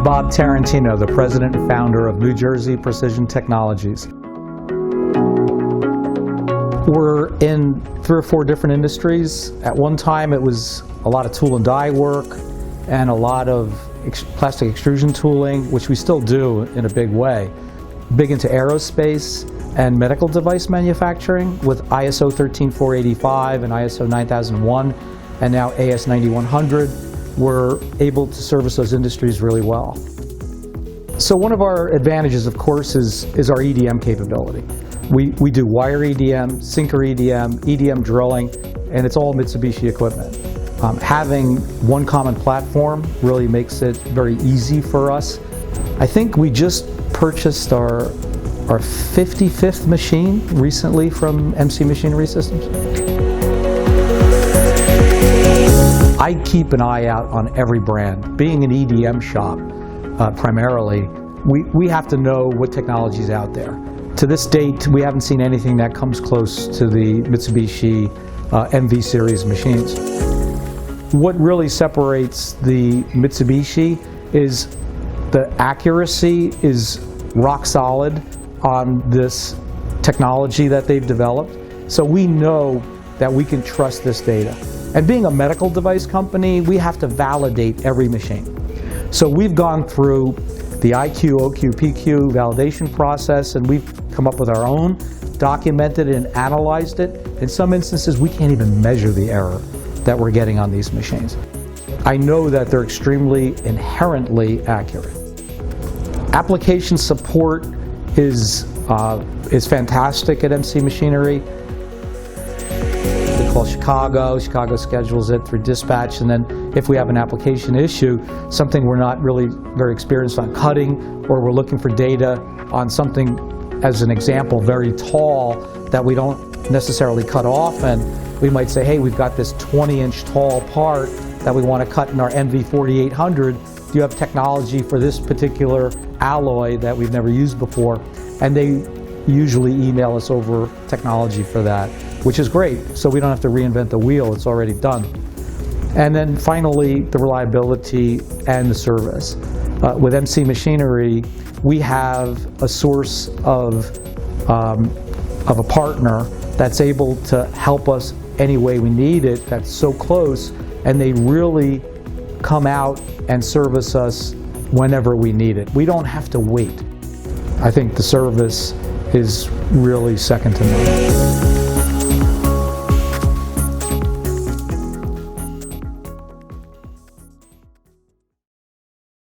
Bob Tarantino, the president and founder of New Jersey Precision Technologies. We're in 3 or 4 different industries. At one time it was a lot of tool and die work and a lot of plastic extrusion tooling, which we still do in a big way. Big into aerospace and medical device manufacturing with ISO 13485 and ISO 9001 and now AS 9100. We're able to service those industries really well. So one of our advantages, of course, is our EDM capability. We do wire EDM, sinker EDM, EDM drilling, and it's all Mitsubishi equipment. Having one common platform really makes it very easy for us. I think we just purchased our 55th machine recently from MC Machinery Systems. I keep an eye out on every brand. Being an EDM shop, primarily, we have to know what technology is out there. To this date, we haven't seen anything that comes close to the Mitsubishi MV series machines. What really separates the Mitsubishi is the accuracy is rock solid on this technology that they've developed. So we know that we can trust this data. And being a medical device company, we have to validate every machine. So we've gone through the IQ, OQ, PQ validation process, and we've come up with our own, documented and analyzed it. In some instances, we can't even measure the error that we're getting on these machines. I know that they're extremely inherently accurate. Application support is fantastic at MC Machinery. We call Chicago schedules it through dispatch, and then if we have an application issue, something we're not really very experienced on cutting, or we're looking for data on something, as an example, very tall that we don't necessarily cut often, we might say, hey, we've got this 20-inch tall part that we want to cut in our MV 4800. Do you have technology for this particular alloy that we've never used before? And they usually email us over technology for that, which is great. So we don't have to reinvent the wheel, it's already done. And then finally, the reliability and the service. With MC Machinery, we have a source of a partner that's able to help us any way we need it, that's so close, and they really come out and service us whenever we need it. We don't have to wait. I think the service is really second to none.